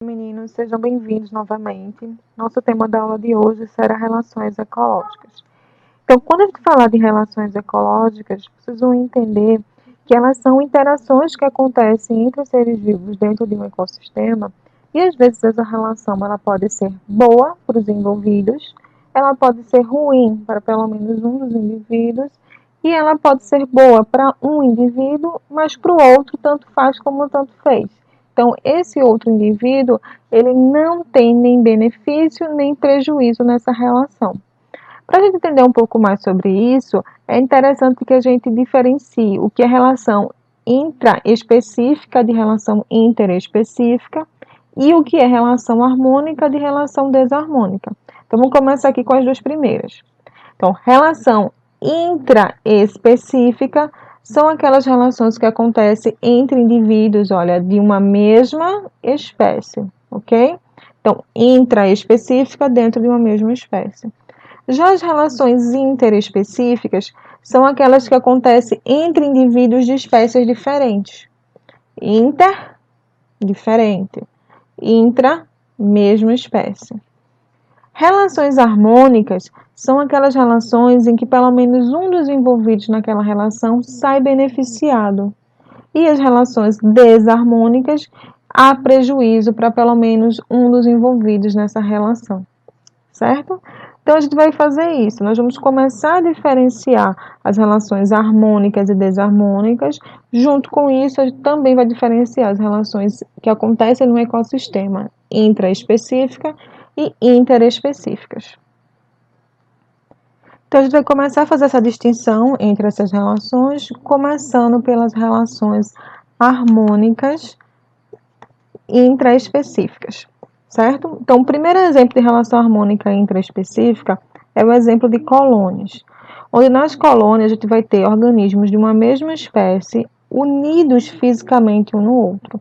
Meninos, sejam bem-vindos novamente. Nosso tema da aula de hoje será relações ecológicas. Então, quando a gente falar de relações ecológicas, vocês vão entender que elas são interações que acontecem entre os seres vivos dentro de um ecossistema, e às vezes essa relação ela pode ser boa para os envolvidos, ela pode ser ruim para pelo menos um dos indivíduos, e ela pode ser boa para um indivíduo, mas para o outro tanto faz como tanto fez. Então, esse outro indivíduo, ele não tem nem benefício nem prejuízo nessa relação. Para a gente entender um pouco mais sobre isso, é interessante que a gente diferencie o que é relação intraespecífica de relação interespecífica e o que é relação harmônica de relação desarmônica. Então, vamos começar aqui com as duas primeiras. Então, relação intraespecífica são aquelas relações que acontecem entre indivíduos, olha, de uma mesma espécie, ok? Então, intraespecífica dentro de uma mesma espécie. Já as relações interespecíficas são aquelas que acontecem entre indivíduos de espécies diferentes. Inter, diferente. Intra, mesma espécie. Relações harmônicas são aquelas relações em que pelo menos um dos envolvidos naquela relação sai beneficiado. E as relações desarmônicas há prejuízo para pelo menos um dos envolvidos nessa relação. Certo? Então, a gente vai fazer isso. Nós vamos começar a diferenciar as relações harmônicas e desarmônicas. Junto com isso, a gente também vai diferenciar as relações que acontecem no ecossistema intraespecífica e interespecíficas. Então, a gente vai começar a fazer essa distinção entre essas relações, começando pelas relações harmônicas e intraespecíficas. Certo? Então, o primeiro exemplo de relação harmônica intraespecífica é o exemplo de colônias, onde nas colônias a gente vai ter organismos de uma mesma espécie unidos fisicamente um no outro.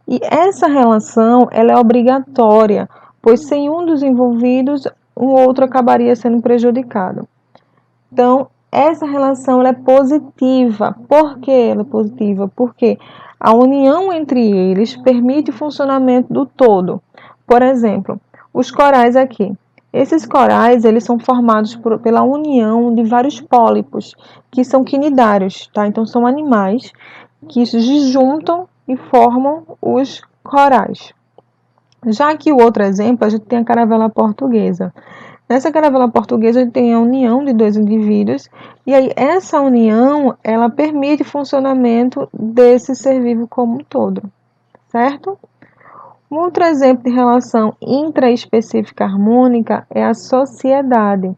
E essa relação ela é obrigatória, pois sem um dos envolvidos, o outro acabaria sendo prejudicado. Então, essa relação ela é positiva. Por que ela é positiva? Porque a união entre eles permite o funcionamento do todo. Por exemplo, os corais aqui. Esses corais eles são formados pela união de vários pólipos, que são quinidários, tá? Então, são animais que se juntam e formam os corais. Já aqui o outro exemplo, a gente tem a caravela portuguesa. Nessa caravela portuguesa, a gente tem a união de dois indivíduos, e aí essa união, ela permite o funcionamento desse ser vivo como um todo, certo? Um outro exemplo de relação intraespecífica harmônica é a sociedade,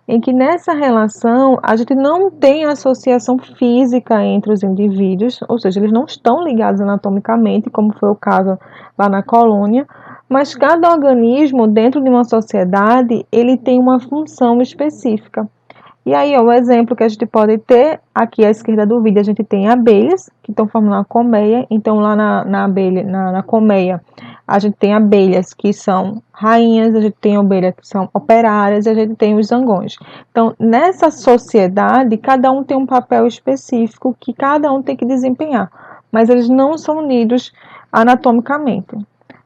em que nessa relação a gente não tem associação física entre os indivíduos, ou seja, eles não estão ligados anatomicamente, como foi o caso lá na colônia, mas cada organismo dentro de uma sociedade ele tem uma função específica. E aí, ó, o exemplo que a gente pode ter, aqui à esquerda do vídeo, a gente tem abelhas que estão formando uma colmeia. Então, lá na colmeia, a gente tem abelhas que são rainhas, a gente tem abelhas que são operárias, e a gente tem os zangões. Então, nessa sociedade, cada um tem um papel específico que cada um tem que desempenhar, mas eles não são unidos anatomicamente.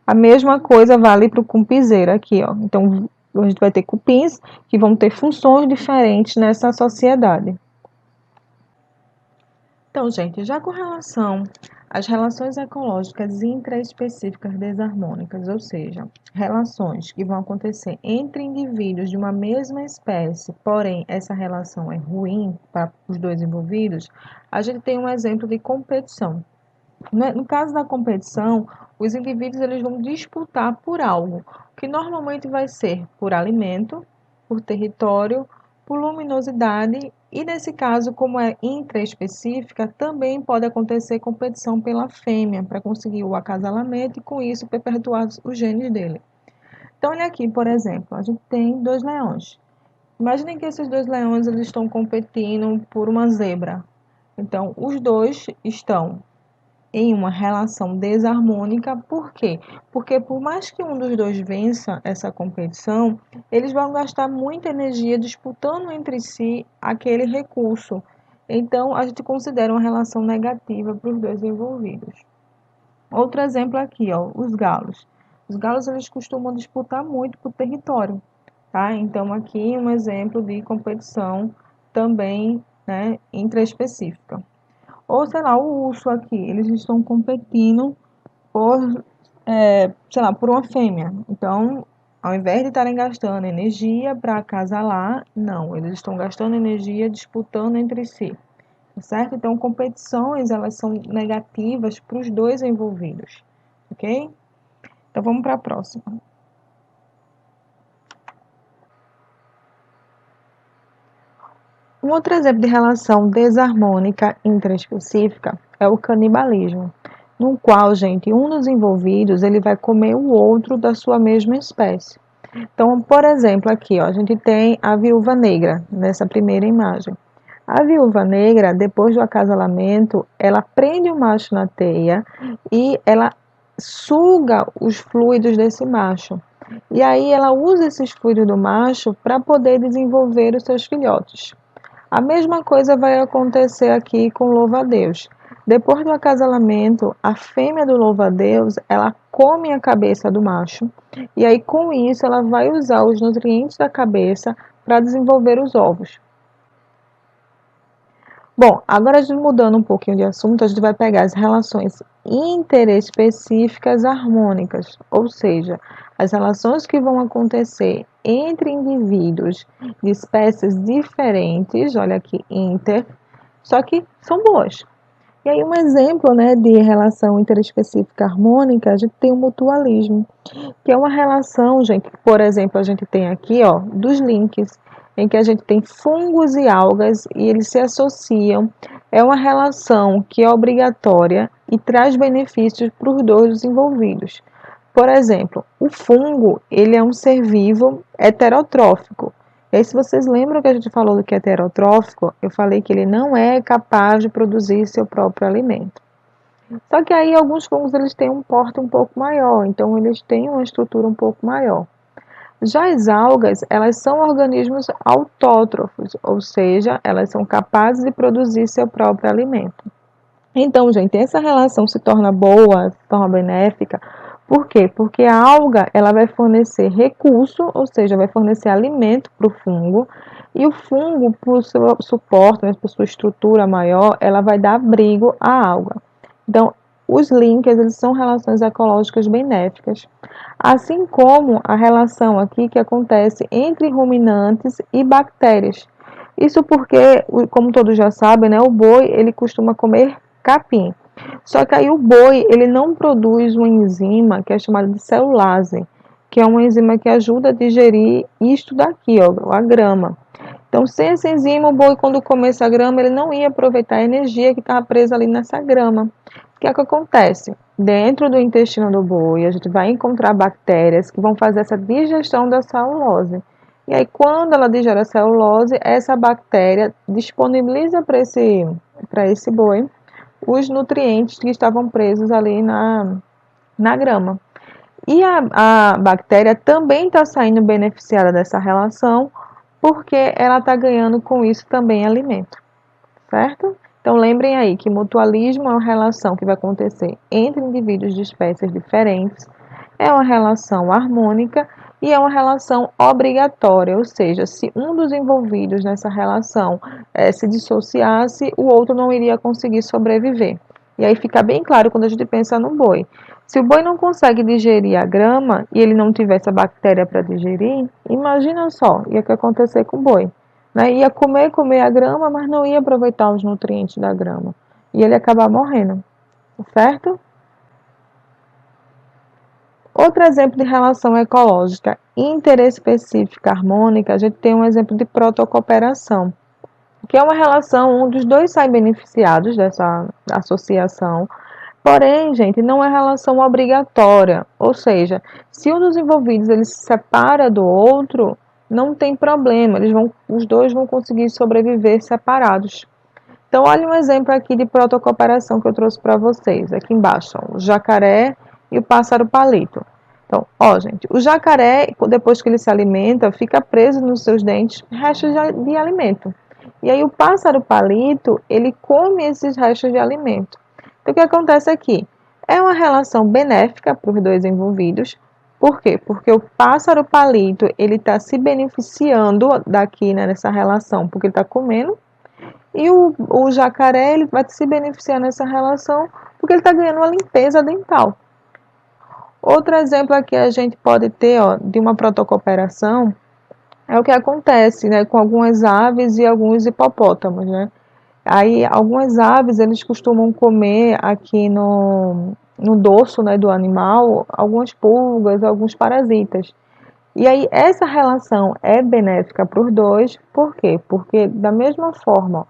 A mesma coisa vale para o cumpizeiro aqui, ó. Então, a gente vai ter cupins que vão ter funções diferentes nessa sociedade. Então, gente, já com relação às relações ecológicas intraespecíficas desarmônicas, ou seja, relações que vão acontecer entre indivíduos de uma mesma espécie, porém essa relação é ruim para os dois envolvidos, a gente tem um exemplo de competição. No caso da competição, os indivíduos eles vão disputar por algo, que normalmente vai ser por alimento, por território, por luminosidade e nesse caso, como é intraespecífica, também pode acontecer competição pela fêmea para conseguir o acasalamento e com isso perpetuar os genes dele. Então, olha aqui, por exemplo, a gente tem dois leões. Imaginem que esses dois leões eles estão competindo por uma zebra. Então, os dois estão em uma relação desarmônica. Por quê? Porque por mais que um dos dois vença essa competição, eles vão gastar muita energia disputando entre si aquele recurso. Então, a gente considera uma relação negativa para os dois envolvidos. Outro exemplo aqui, ó, os galos. Os galos, eles costumam disputar muito por território, tá? Então, aqui um exemplo de competição também, né, intraespecífica. Ou, sei lá, o urso aqui, eles estão competindo por, sei lá, por uma fêmea. Então, ao invés de estarem gastando energia para acasalar, não, eles estão gastando energia disputando entre si, certo? Então, competições, elas são negativas para os dois envolvidos, ok? Então, vamos para a próxima. Um outro exemplo de relação desarmônica intraespecífica é o canibalismo, no qual, gente, um dos envolvidos ele vai comer o outro da sua mesma espécie. Então, por exemplo, aqui, ó, a gente tem a viúva negra nessa primeira imagem. A viúva negra, depois do acasalamento, ela prende o macho na teia e ela suga os fluidos desse macho. E aí ela usa esses fluidos do macho para poder desenvolver os seus filhotes. A mesma coisa vai acontecer aqui com o louva-a-Deus. Depois do acasalamento, a fêmea do louva-a-Deus, ela come a cabeça do macho, e aí com isso ela vai usar os nutrientes da cabeça para desenvolver os ovos. Bom, agora a gente mudando um pouquinho de assunto, a gente vai pegar as relações interespecíficas harmônicas, ou seja, as relações que vão acontecer entre indivíduos de espécies diferentes, olha aqui, inter, só que são boas. E aí um exemplo, né, de relação interespecífica harmônica, a gente tem o mutualismo, que é uma relação, gente, por exemplo, a gente tem aqui, ó, dos links, em que a gente tem fungos e algas e eles se associam. É uma relação que é obrigatória e traz benefícios para os dois envolvidos. Por exemplo, o fungo, ele é um ser vivo heterotrófico. E aí, se vocês lembram que a gente falou do que é heterotrófico, eu falei que ele não é capaz de produzir seu próprio alimento. Só que aí alguns fungos eles têm um porte um pouco maior, então eles têm uma estrutura um pouco maior. Já as algas, elas são organismos autótrofos, ou seja, elas são capazes de produzir seu próprio alimento. Então, gente, essa relação se torna boa, se torna benéfica. Por quê? Porque a alga ela vai fornecer recurso, ou seja, vai fornecer alimento para o fungo, e o fungo, por seu suporte, né, por sua estrutura maior, ela vai dar abrigo à alga. Então, os links eles são relações ecológicas benéficas, assim como a relação aqui que acontece entre ruminantes e bactérias. Isso porque, como todos já sabem, né, o boi ele costuma comer capim. Só que aí o boi ele não produz uma enzima que é chamada de celulase, que é uma enzima que ajuda a digerir isto daqui, ó, a grama. Então, sem essa enzima, o boi, quando come essa grama, ele não ia aproveitar a energia que estava presa ali nessa grama. O que é que acontece? Dentro do intestino do boi, a gente vai encontrar bactérias que vão fazer essa digestão da celulose. E aí, quando ela digere a celulose, essa bactéria disponibiliza para esse boi os nutrientes que estavam presos ali na grama. E a bactéria também está saindo beneficiada dessa relação, porque ela está ganhando com isso também alimento, certo? Então lembrem aí que mutualismo é uma relação que vai acontecer entre indivíduos de espécies diferentes, é uma relação harmônica e é uma relação obrigatória, ou seja, se um dos envolvidos nessa relação se dissociasse, o outro não iria conseguir sobreviver. E aí fica bem claro quando a gente pensa no boi. Se o boi não consegue digerir a grama e ele não tiver essa bactéria para digerir, imagina só, ia que acontecer com o boi. Né? Ia comer a grama, mas não ia aproveitar os nutrientes da grama. E ele ia acabar morrendo, certo? Outro exemplo de relação ecológica interespecífica harmônica, a gente tem um exemplo de protocooperação, que é uma relação onde os dois saem beneficiados dessa associação, porém, gente, não é relação obrigatória, ou seja, se um dos envolvidos ele se separa do outro, não tem problema, os dois vão conseguir sobreviver separados. Então, olha um exemplo aqui de protocooperação que eu trouxe para vocês, aqui embaixo, ó, o jacaré e o pássaro palito. Então, ó, gente, o jacaré, depois que ele se alimenta, fica preso nos seus dentes restos de alimento. E aí o pássaro palito, ele come esses restos de alimento. Então, o que acontece aqui? É uma relação benéfica para os dois envolvidos, Por quê? Porque o pássaro palito, ele está se beneficiando daqui, né, nessa relação, porque ele está comendo, e o jacaré, ele vai se beneficiar nessa relação, porque ele está ganhando uma limpeza dental. Outro exemplo aqui a gente pode ter, ó, de uma protocooperação, é o que acontece, né, com algumas aves e alguns hipopótamos, né? Aí, algumas aves, eles costumam comer aqui no dorso, né, do animal, algumas pulgas, alguns parasitas. E aí, essa relação é benéfica para os dois, por quê? Porque, da mesma forma,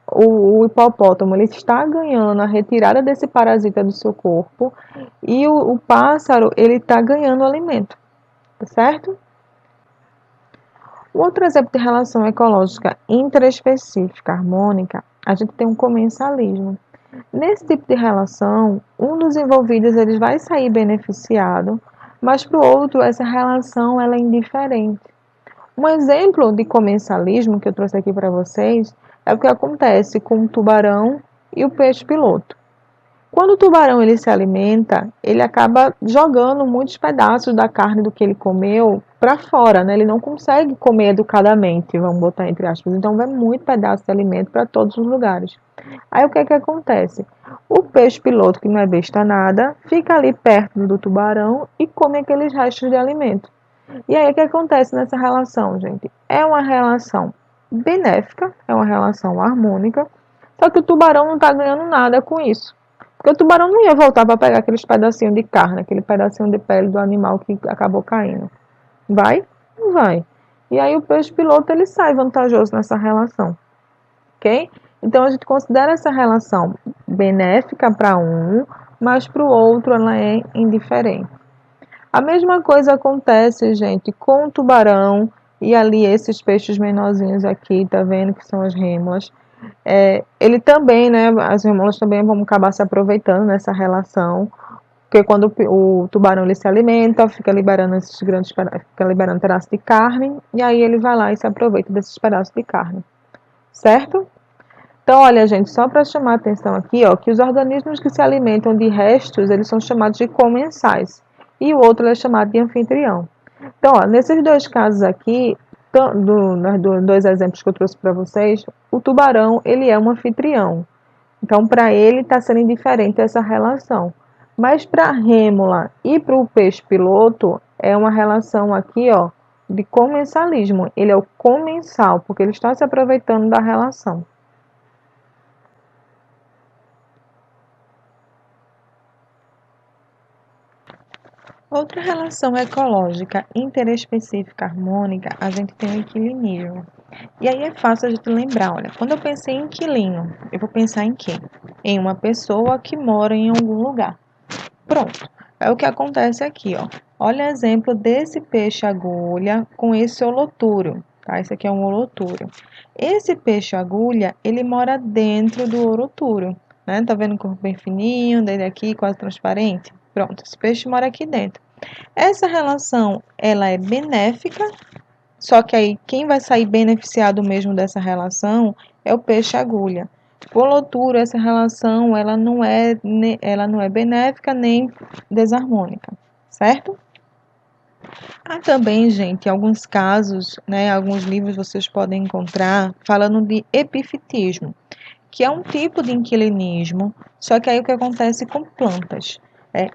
o hipopótamo ele está ganhando a retirada desse parasita do seu corpo e o pássaro ele está ganhando alimento, tá certo? Outro exemplo de relação ecológica intraespecífica harmônica, a gente tem um comensalismo. Nesse tipo de relação, um dos envolvidos ele vai sair beneficiado, mas para o outro essa relação ela é indiferente. Um exemplo de comensalismo que eu trouxe aqui para vocês é o que acontece com o tubarão e o peixe-piloto. Quando o tubarão ele se alimenta, ele acaba jogando muitos pedaços da carne do que ele comeu para fora, né? Ele não consegue comer educadamente, vamos botar entre aspas. Então vai muito pedaço de alimento para todos os lugares. Aí o que é que acontece? O peixe-piloto, que não é besta nada, fica ali perto do tubarão e come aqueles restos de alimento. E aí o que acontece nessa relação, gente? É uma relação benéfica, é uma relação harmônica, só que o tubarão não está ganhando nada com isso. Porque o tubarão não ia voltar para pegar aqueles pedacinhos de carne, aquele pedacinho de pele do animal que acabou caindo. Vai? Não vai. E aí o peixe-piloto ele sai vantajoso nessa relação, ok? Então a gente considera essa relação benéfica para um, mas para o outro ela é indiferente. A mesma coisa acontece, gente, com o tubarão e ali esses peixes menorzinhos aqui, tá vendo que são as rêmulas. Ele também, né, as rêmulas também vão acabar se aproveitando nessa relação, porque quando o tubarão ele se alimenta, fica liberando esses grandes fica liberando pedaços de carne, e aí ele vai lá e se aproveita desses pedaços de carne, certo? Então, olha, gente, só para chamar a atenção aqui, ó, que os organismos que se alimentam de restos, eles são chamados de comensais, e o outro é chamado de anfitrião. Então, ó, nesses dois casos aqui, dois exemplos que eu trouxe para vocês, o tubarão, ele é um anfitrião. Então, para ele, está sendo indiferente essa relação. Mas para a rêmula e para o peixe-piloto, é uma relação aqui, ó, de comensalismo. Ele é o comensal, porque ele está se aproveitando da relação. Outra relação ecológica interespecífica harmônica, a gente tem o inquilinismo. E aí é fácil a gente lembrar, olha, quando eu pensei em inquilino, eu vou pensar em quê? Em uma pessoa que mora em algum lugar. Pronto, é o que acontece aqui, ó. Olha o exemplo desse peixe-agulha com esse holotúrio, tá? Esse aqui é um holotúrio. Esse peixe-agulha, ele mora dentro do holotúrio, né? Tá vendo o corpo bem fininho, dele aqui quase transparente? Pronto, esse peixe mora aqui dentro. Essa relação, ela é benéfica, só que aí quem vai sair beneficiado mesmo dessa relação é o peixe-agulha. Por lotura, essa relação, ela não é benéfica nem desarmônica, certo? Há também, gente, alguns casos, né, alguns livros vocês podem encontrar falando de epifitismo, que é um tipo de inquilinismo, só que aí o que acontece com plantas?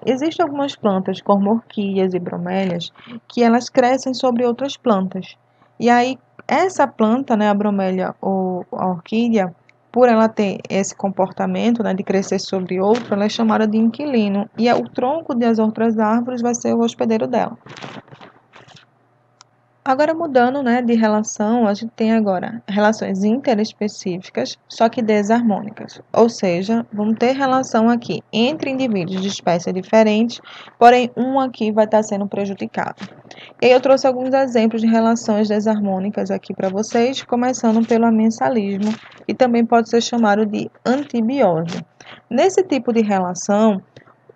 Existem algumas plantas, como orquídeas e bromélias, que elas crescem sobre outras plantas. E aí, essa planta, né, a bromélia ou a orquídea, por ela ter esse comportamento, né, de crescer sobre outro, ela é chamada de inquilino. E o tronco das outras árvores vai ser o hospedeiro dela. Agora mudando, né, de relação, a gente tem agora relações interespecíficas, só que desarmônicas. Ou seja, vamos ter relação aqui entre indivíduos de espécies diferentes, porém um aqui vai estar sendo prejudicado. E aí eu trouxe alguns exemplos de relações desarmônicas aqui para vocês, começando pelo amensalismo, que também pode ser chamado de antibiose. Nesse tipo de relação,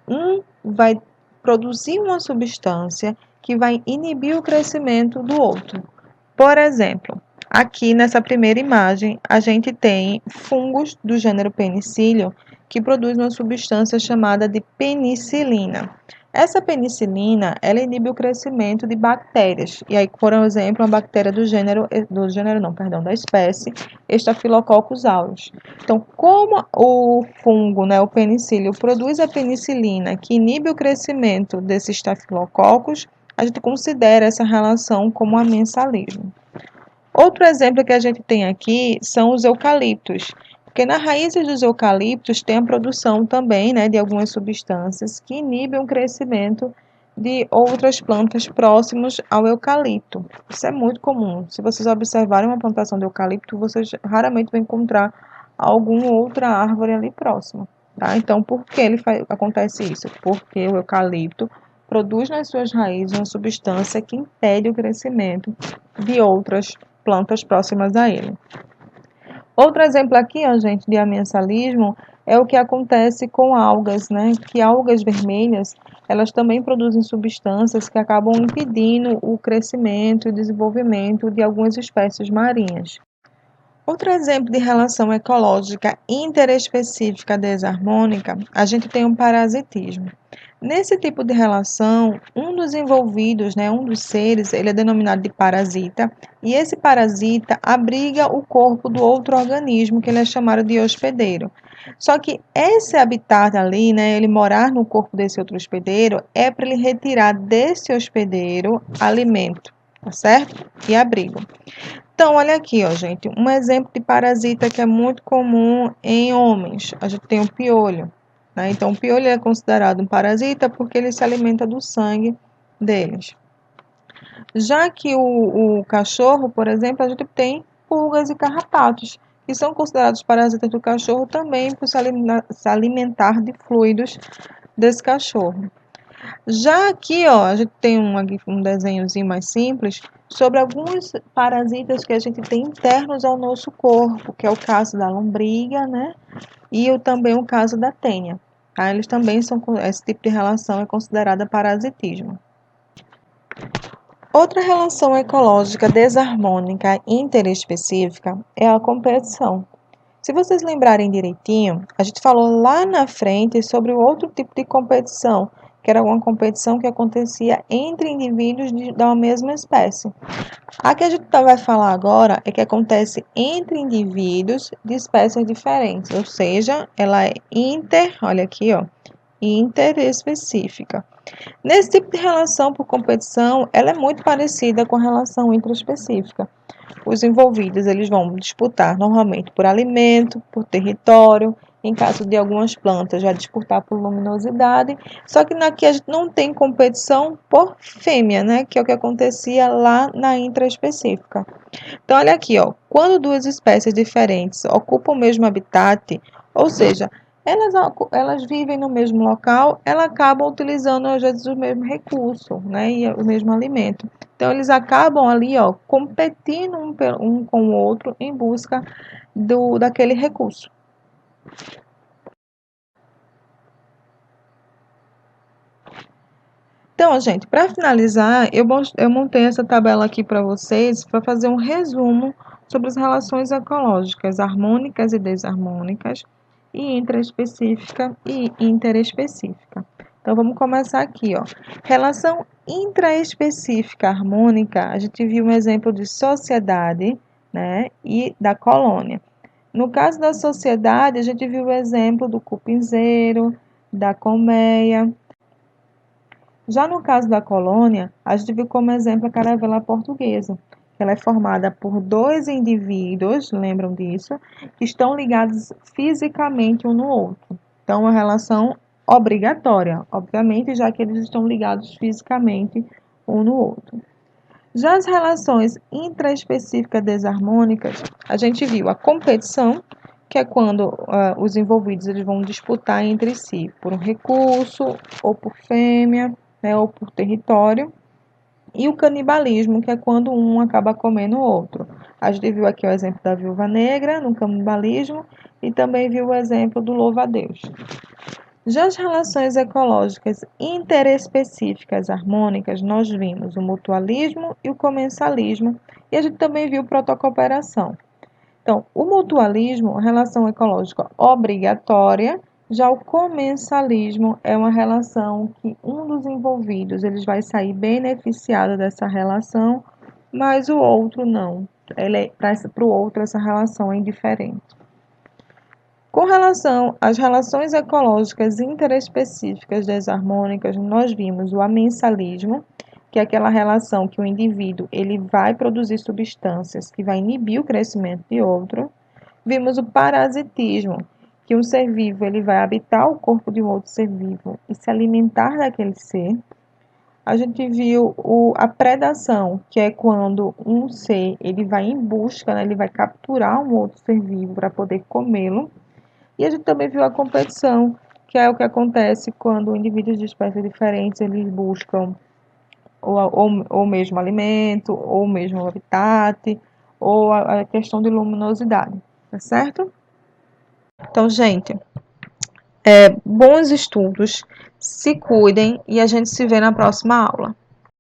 um vai produzir uma substância que vai inibir o crescimento do outro. Por exemplo, aqui nessa primeira imagem, a gente tem fungos do gênero Penicillium que produzem uma substância chamada de penicilina. Essa penicilina, ela inibe o crescimento de bactérias. E aí, por exemplo, uma bactéria da espécie Staphylococcus aureus. Então, como o fungo, né, o penicílio, produz a penicilina que inibe o crescimento desses estafilococcus, a gente considera essa relação como amensalismo. Outro exemplo que a gente tem aqui são os eucaliptos, porque nas raízes dos eucaliptos tem a produção também, né, de algumas substâncias que inibem o crescimento de outras plantas próximas ao eucalipto. Isso é muito comum. Se vocês observarem uma plantação de eucalipto, vocês raramente vão encontrar alguma outra árvore ali próxima. Tá? Então, por que acontece isso? Porque o eucalipto produz nas suas raízes uma substância que impede o crescimento de outras plantas próximas a ele. Outro exemplo aqui, ó, gente, de amensalismo é o que acontece com algas, né? Que algas vermelhas, elas também produzem substâncias que acabam impedindo o crescimento e o desenvolvimento de algumas espécies marinhas. Outro exemplo de relação ecológica interespecífica desarmônica, a gente tem um parasitismo. Nesse tipo de relação, um dos envolvidos, né, um dos seres, ele é denominado de parasita, e esse parasita abriga o corpo do outro organismo, que ele é chamado de hospedeiro. Só que esse habitat ali, né, ele morar no corpo desse outro hospedeiro, é para ele retirar desse hospedeiro alimento, tá certo? E abrigo. Então, olha aqui, ó, gente, um exemplo de parasita que é muito comum em homens. A gente tem o piolho, né? Então, o piolho é considerado um parasita porque ele se alimenta do sangue deles. Já que o cachorro, por exemplo, a gente tem pulgas e carrapatos, que são considerados parasitas do cachorro também por se alimentar de fluidos desse cachorro. Já aqui, ó, a gente tem um desenhozinho mais simples sobre alguns parasitas que a gente tem internos ao nosso corpo, que é o caso da lombriga, né? E também o caso da tênia. Tá? Eles também são, esse tipo de relação é considerada parasitismo. Outra relação ecológica desarmônica interespecífica é a competição. Se vocês lembrarem direitinho, a gente falou lá na frente sobre o outro tipo de competição, que era uma competição que acontecia entre indivíduos da mesma espécie. A que a gente vai falar agora é que acontece entre indivíduos de espécies diferentes, ou seja, ela é olha aqui, ó, interespecífica. Nesse tipo de relação por competição, ela é muito parecida com a relação intraespecífica. Os envolvidos eles vão disputar normalmente por alimento, por território, em caso de algumas plantas já disputar por luminosidade, só que aqui a gente não tem competição por fêmea, né, que é o que acontecia lá na intraespecífica. Então olha aqui, ó, quando duas espécies diferentes ocupam o mesmo habitat, ou seja, elas vivem no mesmo local, elas acabam utilizando às vezes o mesmo recurso, né, e o mesmo alimento. Então, eles acabam ali, ó, competindo um com o outro em busca daquele recurso. Então, gente, para finalizar, eu montei essa tabela aqui para vocês para fazer um resumo sobre as relações ecológicas harmônicas e desarmônicas, e intraespecífica e interespecífica. Então, vamos começar aqui, ó. Relação intraespecífica harmônica, a gente viu um exemplo de sociedade, né, e da colônia. No caso da sociedade, a gente viu o exemplo do cupinzeiro, da colmeia. Já no caso da colônia, a gente viu como exemplo a caravela portuguesa. Ela é formada por dois indivíduos, lembram disso, que estão ligados fisicamente um no outro. Então, uma relação obrigatória, obviamente, já que eles estão ligados fisicamente um no outro. Já as relações intraespecíficas desarmônicas, a gente viu a competição, que é quando os envolvidos eles vão disputar entre si por um recurso, ou por fêmea, né, ou por território. E o canibalismo, que é quando um acaba comendo o outro. A gente viu aqui o exemplo da viúva negra no canibalismo e também viu o exemplo do louva-a-Deus. Já as relações ecológicas interespecíficas harmônicas, nós vimos o mutualismo e o comensalismo, e a gente também viu protocooperação. Então, o mutualismo, relação ecológica obrigatória, Já o comensalismo é uma relação que um dos envolvidos ele vai sair beneficiado dessa relação, mas o outro não. Para o outro, essa relação é indiferente. Com relação às relações ecológicas interespecíficas desarmônicas, nós vimos o amensalismo, que é aquela relação que o indivíduo ele vai produzir substâncias que vai inibir o crescimento de outro. Vimos o parasitismo, que um ser vivo ele vai habitar o corpo de um outro ser vivo e se alimentar daquele ser. A gente viu a predação, que é quando um ser ele vai em busca, né, ele vai capturar um outro ser vivo para poder comê-lo. E a gente também viu a competição, que é o que acontece quando indivíduos de espécies diferentes eles buscam ou mesmo alimento, ou mesmo habitat, ou a questão de luminosidade, tá certo? Então, gente, bons estudos, se cuidem e a gente se vê na próxima aula.